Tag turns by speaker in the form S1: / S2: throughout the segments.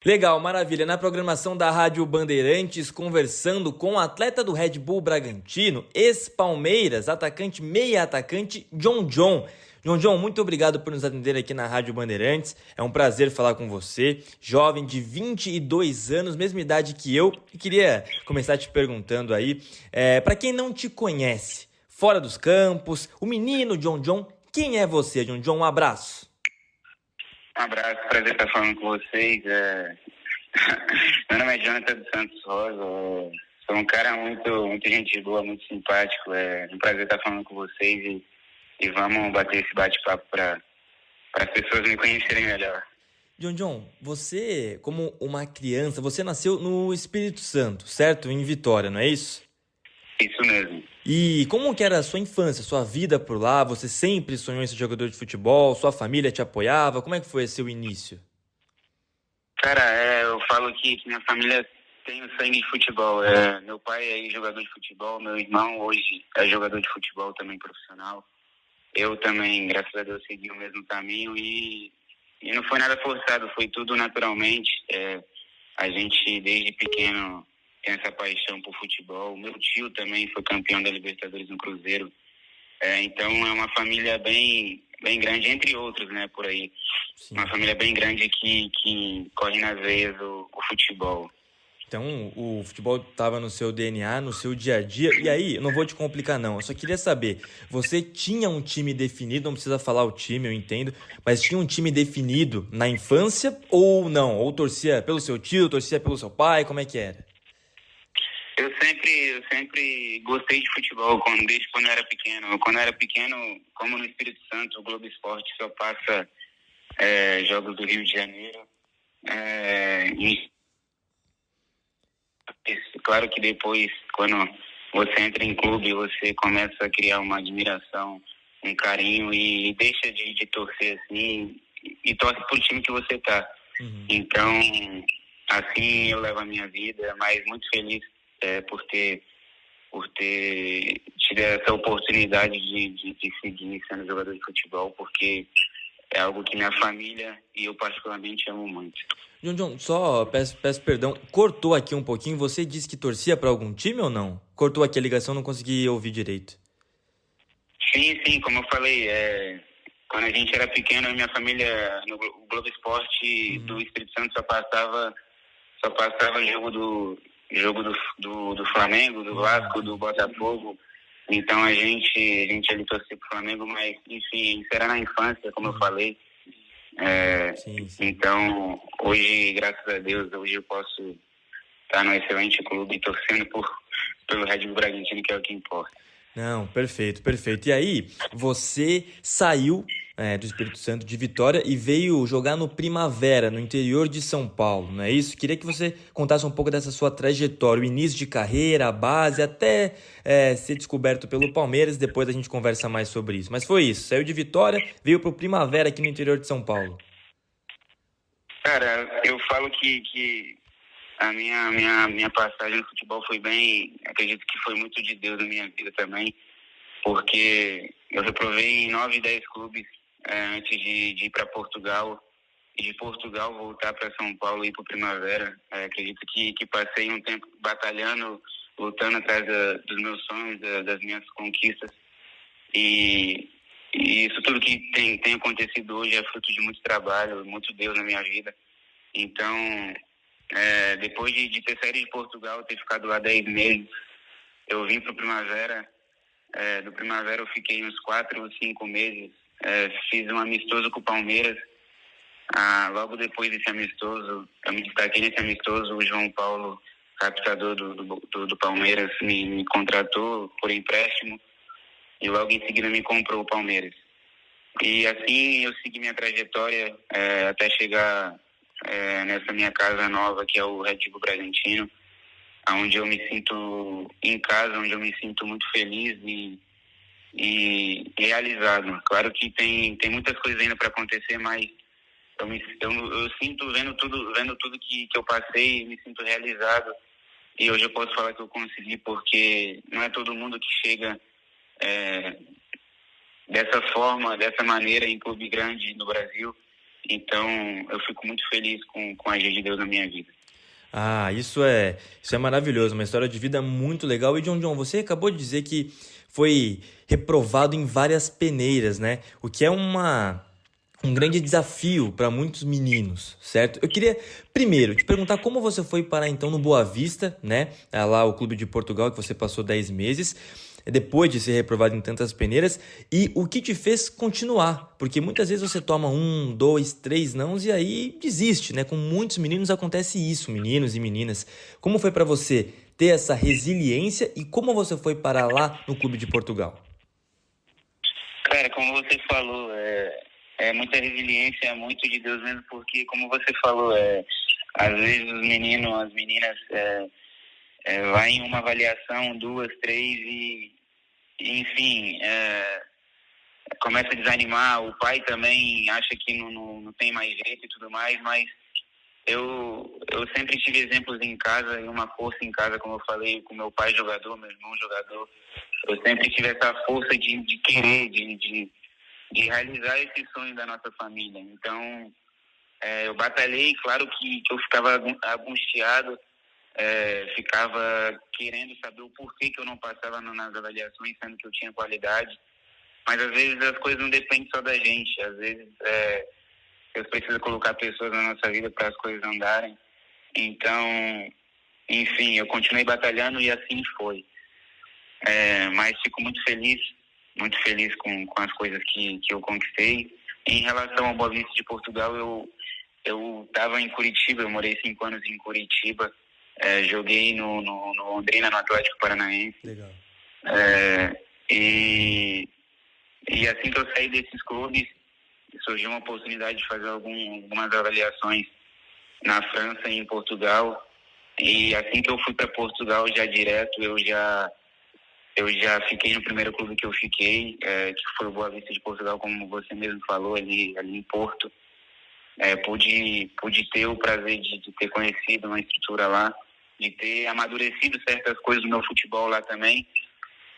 S1: Legal, maravilha. Na programação da Rádio Bandeirantes, conversando com o atleta do Red Bull Bragantino, ex-Palmeiras, atacante, meia atacante, John John. John John, muito obrigado por nos atender aqui na Rádio Bandeirantes. É um prazer falar com você, jovem de 22 anos, mesma idade que eu. E queria começar te perguntando aí, para quem não te conhece, fora dos campos, o menino John John, quem é você, John John? Um abraço.
S2: Um abraço, prazer estar falando com vocês. Meu nome é Jonathan dos Santos Rosa. Sou um cara muito gente boa, muito simpático. É um prazer estar falando com vocês e vamos bater esse bate-papo para as pessoas me conhecerem melhor.
S1: John John, você, como uma criança, você nasceu no Espírito Santo, certo? Em Vitória, não é isso?
S2: Isso mesmo.
S1: E como que era a sua infância, sua vida por lá? Você sempre sonhou em ser jogador de futebol? Sua família te apoiava? Como é que foi seu início?
S2: Cara, eu falo que minha família tem o sangue de futebol. Meu pai é jogador de futebol, meu irmão hoje é jogador de futebol também profissional. Eu também, graças a Deus, segui o mesmo caminho e não foi nada forçado, foi tudo naturalmente. A gente, desde pequeno, tem essa paixão por futebol. Meu tio também foi campeão da Libertadores no Cruzeiro. Então, é uma família bem grande, entre outros, né, por aí.
S1: Sim.
S2: Uma família bem grande que corre nas veias o futebol.
S1: Então, o futebol estava no seu DNA, no seu dia a dia. E aí, eu não vou te complicar, não. Eu só queria saber, você tinha um time definido, não precisa falar o time, eu entendo, mas tinha um time definido na infância ou não? Ou torcia pelo seu tio, torcia pelo seu pai, como é que era?
S2: Eu sempre gostei de futebol desde quando eu era pequeno. Quando eu era pequeno, como no Espírito Santo, o Globo Esporte só passa jogos do Rio de Janeiro. Claro que depois, quando você entra em clube, você começa a criar uma admiração, um carinho e deixa de torcer assim e torce pro time que você tá.
S1: Uhum.
S2: Então, assim eu levo a minha vida, mas muito feliz por ter tido essa oportunidade de seguir sendo jogador de futebol, porque é algo que minha família e eu particularmente amo muito.
S1: John John, só peço perdão, cortou aqui um pouquinho, você disse que torcia para algum time ou não? Cortou aqui a ligação, não consegui ouvir direito.
S2: Sim, como eu falei, quando a gente era pequeno, a minha família, no Globo Esporte do Espírito Santo só passava jogo do Flamengo, do Vasco, do Botafogo. Então a gente ali torcia pro Flamengo, mas enfim, isso era na infância, como eu falei.
S1: Sim.
S2: Então hoje, graças a Deus, hoje eu posso estar num excelente clube torcendo pelo Red Bull Bragantino, que é o que importa.
S1: Não, perfeito. E aí, você saiu do Espírito Santo de Vitória e veio jogar no Primavera, no interior de São Paulo, não é isso? Queria que você contasse um pouco dessa sua trajetória, o início de carreira, a base, até ser descoberto pelo Palmeiras, depois a gente conversa mais sobre isso. Mas foi isso, saiu de Vitória, veio pro Primavera aqui no interior de São Paulo.
S2: Cara, eu falo que a minha passagem no futebol foi acredito que foi muito de Deus na minha vida também, porque eu reprovei em 9, 10 clubes antes de ir para Portugal, e de Portugal voltar para São Paulo e ir para o Primavera. Acredito que passei um tempo batalhando, lutando atrás dos meus sonhos, das minhas conquistas, e isso tudo que tem acontecido hoje é fruto de muito trabalho, muito Deus na minha vida. Então, depois de ter saído de Portugal, ter ficado lá 10 meses, eu vim para o Primavera. Do Primavera eu fiquei uns 4 ou 5 meses. Fiz um amistoso com o Palmeiras. Logo depois desse amistoso, eu me destaquei nesse amistoso. O João Paulo, captador do Palmeiras, me contratou por empréstimo e logo em seguida me comprou o Palmeiras. E assim eu segui minha trajetória até chegar nessa minha casa nova, que é o Red Bull Bragantino, onde eu me sinto em casa, onde eu me sinto muito feliz e realizado. Claro que tem muitas coisas ainda para acontecer, mas eu sinto, vendo tudo que eu passei, me sinto realizado. E hoje eu posso falar que eu consegui, porque não é todo mundo que chega dessa forma, dessa maneira em clube grande no Brasil. Então, eu fico muito feliz com a agir de Deus na minha vida.
S1: Ah, isso é maravilhoso, uma história de vida muito legal. E John, você acabou de dizer que foi reprovado em várias peneiras, né? O que é um grande desafio para muitos meninos, certo? Eu queria primeiro te perguntar como você foi parar então no Boa Vista, né? Lá o clube de Portugal que você passou 10 meses, depois de ser reprovado em tantas peneiras, e o que te fez continuar? Porque muitas vezes você toma 1, 2, 3 nãos e aí desiste, né? Com muitos meninos acontece isso, meninos e meninas. Como foi para você ter essa resiliência e como você foi parar lá no clube de Portugal?
S2: Cara, como você falou, é muita resiliência, é muito de Deus mesmo, porque, como você falou, às vezes os meninos, as meninas, vai em uma avaliação, 2, 3 enfim, começa a desanimar. O pai também acha que não tem mais jeito e tudo mais, mas eu sempre tive exemplos em casa e uma força em casa, como eu falei, com meu pai jogador, meu irmão jogador. Eu sempre tive essa força de querer, de realizar esse sonho da nossa família. Então, eu batalhei, claro que eu ficava angustiado, ficava querendo saber o porquê que eu não passava nas avaliações, sendo que eu tinha qualidade. Mas às vezes as coisas não dependem só da gente. Às vezes Deus precisa colocar pessoas na nossa vida para as coisas andarem. Então, enfim, eu continuei batalhando e assim foi. Mas fico muito feliz com as coisas que eu conquistei. Em relação ao Boa Vista de Portugal, eu estava em Curitiba, eu morei 5 anos em Curitiba, joguei no Londrina, no Atlético Paranaense.
S1: Legal.
S2: E assim que eu saí desses clubes, surgiu uma oportunidade de fazer algumas avaliações na França e em Portugal. E assim que eu fui para Portugal, já direto, eu já fiquei no primeiro clube que eu fiquei, que foi o Boa Vista de Portugal, como você mesmo falou, ali em Porto. Pude ter o prazer de ter conhecido uma estrutura lá, de ter amadurecido certas coisas do meu futebol lá também.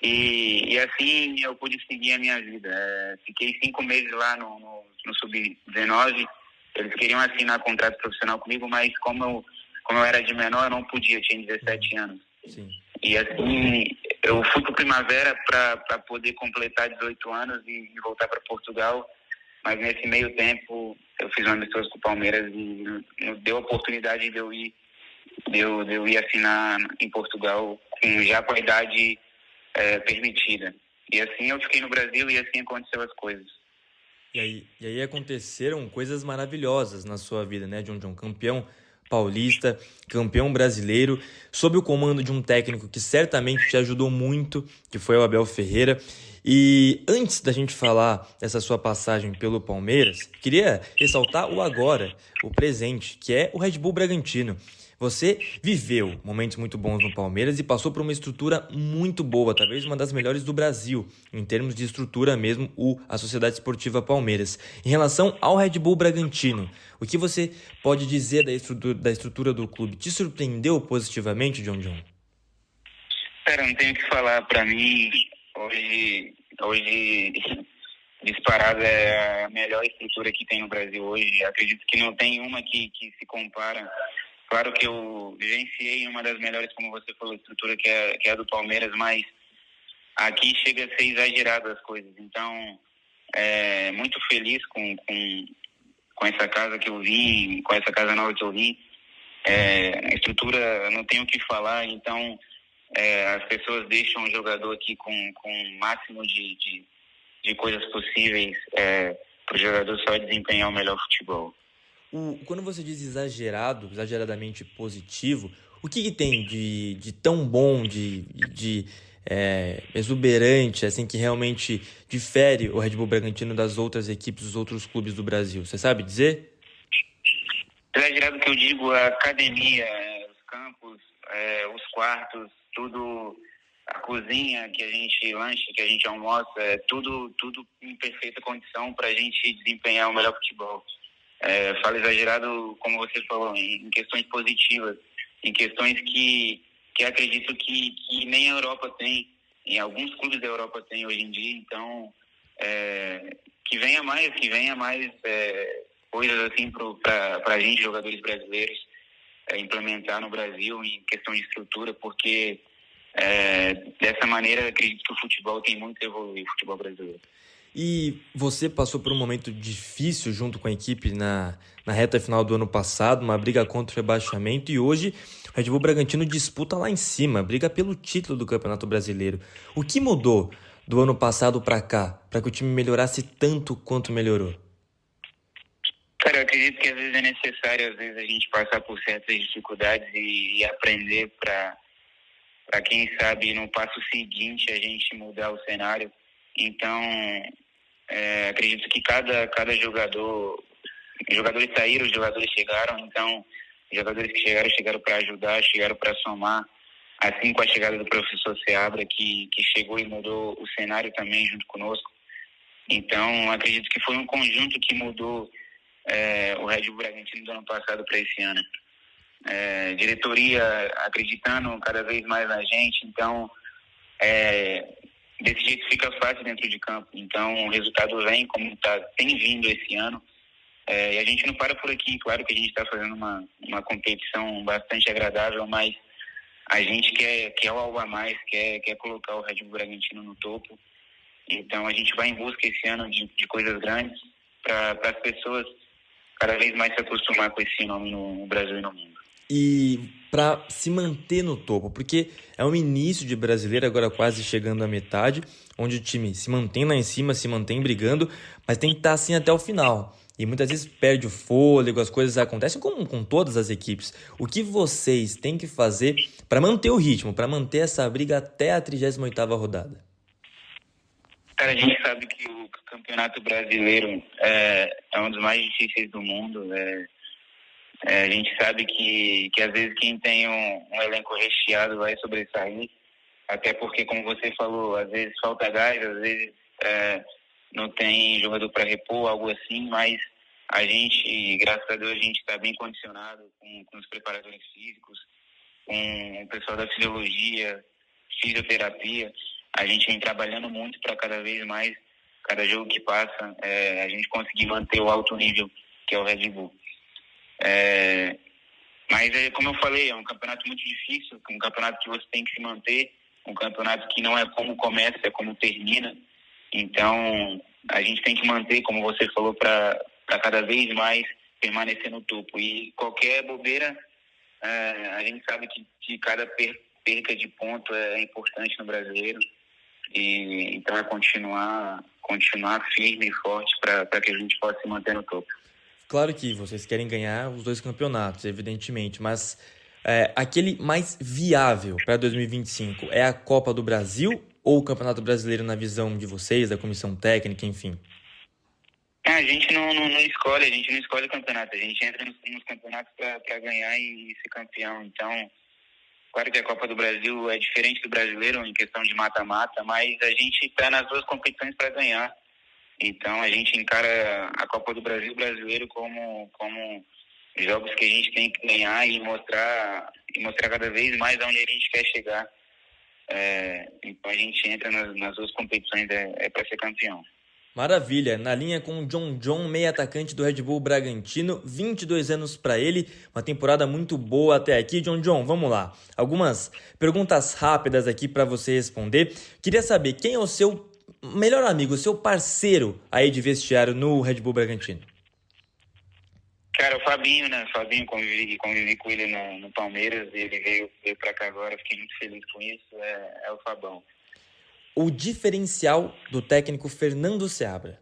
S2: E assim eu pude seguir a minha vida. Fiquei 5 meses lá no Sub-19. Eles queriam assinar contrato profissional comigo, mas como eu era de menor, eu não podia, eu tinha 17 anos.
S1: Sim.
S2: E assim, eu fui para o Primavera para poder completar 18 anos e voltar para Portugal. Mas nesse meio tempo, eu fiz uma amistoso com o Palmeiras e nos deu a oportunidade de eu ir assinar em Portugal com a idade permitida. E assim eu fiquei no Brasil e assim aconteceu as coisas.
S1: E aí aconteceram coisas maravilhosas na sua vida, né, John? Campeão paulista, campeão brasileiro, sob o comando de um técnico que certamente te ajudou muito, que foi o Abel Ferreira. E antes da gente falar dessa sua passagem pelo Palmeiras, queria ressaltar o agora, o presente, que é o Red Bull Bragantino. Você viveu momentos muito bons no Palmeiras e passou por uma estrutura muito boa, talvez uma das melhores do Brasil, em termos de estrutura mesmo, a Sociedade Esportiva Palmeiras. Em relação ao Red Bull Bragantino, o que você pode dizer da estrutura do clube? Te surpreendeu positivamente, John?
S2: Cara, não tenho o que falar. Para mim, hoje disparado é a melhor estrutura que tem no Brasil hoje. Acredito que não tem uma que se compara. Claro que eu vivenciei uma das melhores, como você falou, estrutura que é a do Palmeiras, mas aqui chega a ser exagerado as coisas. Então, muito feliz com essa casa que eu vim, com essa casa nova que eu vim. A estrutura, não tenho o que falar, então as pessoas deixam o jogador aqui com o máximo de coisas possíveis para o jogador só desempenhar o melhor futebol.
S1: Quando você diz exageradamente positivo, o que tem de tão bom, de exuberante, assim, que realmente difere o Red Bull Bragantino das outras equipes, dos outros clubes do Brasil? Você sabe dizer?
S2: Exagerado que eu digo, a academia, os campos, os quartos, tudo, a cozinha que a gente lancha, que a gente almoça, tudo em perfeita condição para a gente desempenhar o melhor futebol. Falo exagerado, como você falou, em questões positivas, em questões que acredito que nem a Europa tem, em alguns clubes da Europa tem hoje em dia. Então, que venha mais coisas assim para a gente, jogadores brasileiros, implementar no Brasil em questão de estrutura, porque dessa maneira acredito que o futebol tem muito a evoluir, o futebol brasileiro.
S1: E você passou por um momento difícil junto com a equipe na reta final do ano passado, uma briga contra o rebaixamento, e hoje o Red Bull Bragantino disputa lá em cima, briga pelo título do Campeonato Brasileiro. O que mudou do ano passado para cá, para que o time melhorasse tanto quanto melhorou?
S2: Cara, eu acredito que às vezes é necessário, às vezes, a gente passar por certas dificuldades e aprender para quem sabe, no passo seguinte, a gente mudar o cenário. Então, acredito que cada jogador... Os jogadores saíram, os jogadores chegaram. Então, os jogadores que chegaram para ajudar, chegaram para somar. Assim, com a chegada do professor Seabra, que chegou e mudou o cenário também junto conosco. Então, acredito que foi um conjunto que mudou o Red Bull Bragantino do ano passado para esse ano. Diretoria acreditando cada vez mais na gente, então desse jeito fica fácil dentro de campo. Então o resultado vem como tem vindo esse ano, e a gente não para por aqui. Claro que a gente está fazendo uma competição bastante agradável, mas a gente quer algo a mais, quer colocar o Red Bull Bragantino no topo. Então a gente vai em busca esse ano de coisas grandes para as pessoas cada vez mais se acostumar com esse nome no Brasil e no mundo.
S1: E para se manter no topo, porque é um início de Brasileiro, agora quase chegando à metade, onde o time se mantém lá em cima, se mantém brigando, mas tem que estar assim até o final. E muitas vezes perde o fôlego, as coisas acontecem com todas as equipes. O que vocês têm que fazer para manter o ritmo, para manter essa briga até a 38ª rodada?
S2: Cara, a gente sabe que o Campeonato Brasileiro é um dos mais difíceis do mundo. A gente sabe que às vezes quem tem um elenco recheado vai sobressair, até porque, como você falou, às vezes falta gás, às vezes não tem jogador para repor, algo assim, mas a gente, graças a Deus, a gente está bem condicionado com os preparadores físicos, com o pessoal da fisiologia, fisioterapia. A gente vem trabalhando muito para cada vez mais, cada jogo que passa, a gente conseguir manter o alto nível que é o Red Bull. Mas, como eu falei, é um campeonato muito difícil, um campeonato que você tem que se manter, um campeonato que não é como começa, é como termina. Então, a gente tem que manter, como você falou, para cada vez mais permanecer no topo. E qualquer bobeira, a gente sabe que cada perca de ponto é importante no brasileiro. E então é continuar firme e forte para que a gente possa se manter no topo.
S1: Claro que vocês querem ganhar os 2 campeonatos, evidentemente, mas aquele mais viável para 2025 é a Copa do Brasil ou o Campeonato Brasileiro na visão de vocês, da comissão técnica, enfim?
S2: A gente não escolhe, a gente não escolhe o campeonato, a gente entra nos campeonatos para ganhar e ser campeão. Então, claro que a Copa do Brasil é diferente do brasileiro em questão de mata-mata, mas a gente está nas 2 competições para ganhar. Então a gente encara a Copa do Brasil e o brasileiro como jogos que a gente tem que ganhar e mostrar cada vez mais aonde a gente quer chegar. Então a gente entra nas 2 competições para ser campeão.
S1: Maravilha, na linha com o John, meio atacante do Red Bull Bragantino, 22 anos para ele, uma temporada muito boa até aqui. John, vamos lá. Algumas perguntas rápidas aqui para você responder. Queria saber quem é o seu melhor amigo, o seu parceiro aí de vestiário no Red Bull Bragantino.
S2: Cara, o Fabinho, né? Fabinho, convivi com ele no Palmeiras, e ele veio para cá agora, fiquei muito feliz com isso, é o Fabão.
S1: O diferencial do técnico Fernando Seabra?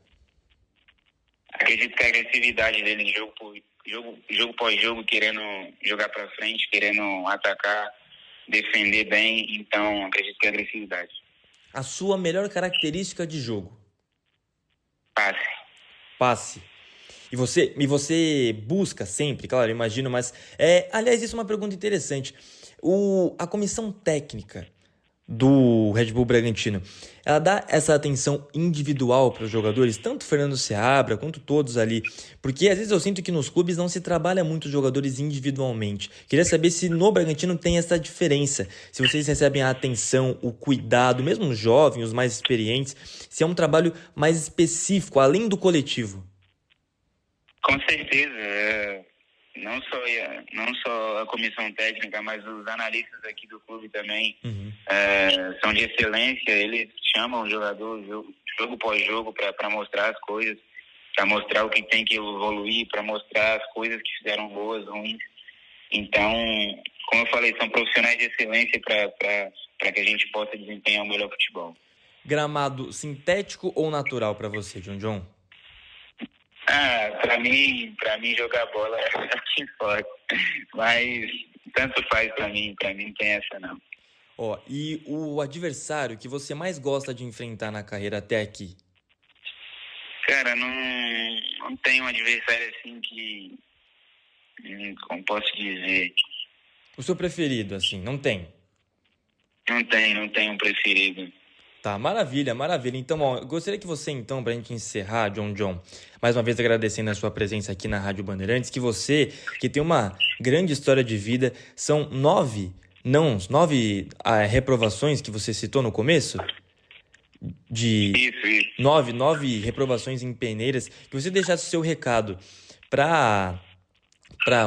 S2: Acredito que a agressividade dele, jogo após jogo, querendo jogar para frente, querendo atacar, defender bem, então acredito que é a agressividade.
S1: A sua melhor característica de jogo? Passe. E você busca sempre, claro, imagino, mas... aliás, isso é uma pergunta interessante. A comissão técnica do Red Bull Bragantino, ela dá essa atenção individual para os jogadores, tanto o Fernando Seabra quanto todos ali, porque às vezes eu sinto que nos clubes não se trabalha muito os jogadores individualmente. Queria saber se no Bragantino tem essa diferença, se vocês recebem a atenção, o cuidado, mesmo os jovens, os mais experientes, se é um trabalho mais específico, além do coletivo.
S2: Com certeza. Não só a comissão técnica, mas os analistas aqui do clube também são de excelência. Eles chamam o jogador jogo após jogo para mostrar as coisas, para mostrar o que tem que evoluir, para mostrar as coisas que fizeram boas, ruins. Então, como eu falei, são profissionais de excelência para que a gente possa desempenhar o melhor futebol.
S1: Gramado sintético ou natural para você, John?
S2: Pra mim jogar bola é aqui fora. Mas tanto faz pra mim não tem essa não.
S1: E o adversário que você mais gosta de enfrentar na carreira até aqui?
S2: Cara, não tem um adversário assim que... Como posso dizer?
S1: O seu preferido, assim, não tem?
S2: Não tem um preferido.
S1: Tá, maravilha. Então, eu gostaria que você, pra gente encerrar, John, mais uma vez agradecendo a sua presença aqui na Rádio Bandeirantes, que você, que tem uma grande história de vida, são 9 reprovações que você citou no começo?
S2: Isso.
S1: 9 reprovações em peneiras, que você deixasse o seu recado pra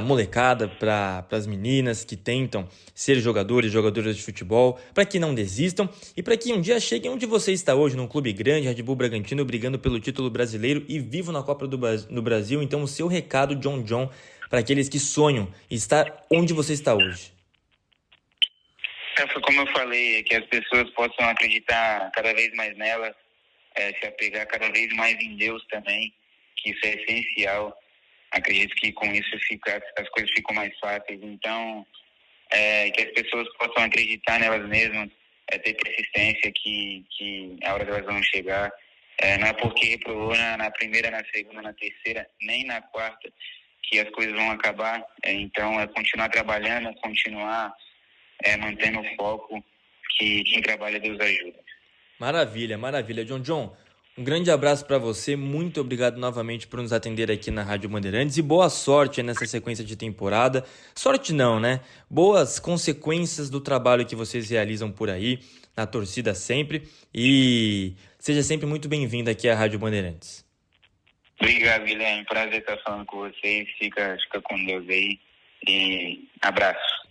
S1: molecada, para as meninas que tentam ser jogadoras de futebol, para que não desistam e para que um dia cheguem onde você está hoje, num clube grande, Red Bull Bragantino, brigando pelo título brasileiro e vivo na Copa do Brasil. Então, o seu recado, John, para aqueles que sonham estar onde você está hoje.
S2: Foi como eu falei, que as pessoas possam acreditar cada vez mais nelas, se apegar cada vez mais em Deus também, que isso é essencial. Acredito que com isso as coisas ficam mais fáceis. Então, que as pessoas possam acreditar nelas mesmas, ter persistência, que a hora delas vão chegar. Não é porque reprovou na primeira, na segunda, na terceira, nem na quarta, que as coisas vão acabar. Então, é continuar trabalhando, continuar mantendo o foco, que quem trabalha, Deus ajuda.
S1: Maravilha. John, um grande abraço para você, muito obrigado novamente por nos atender aqui na Rádio Bandeirantes e boa sorte nessa sequência de temporada. Sorte não, né? Boas consequências do trabalho que vocês realizam por aí, na torcida sempre, e seja sempre muito bem-vindo aqui à Rádio Bandeirantes.
S2: Obrigado, Guilherme. Prazer estar falando com vocês. Fica com Deus aí e abraço.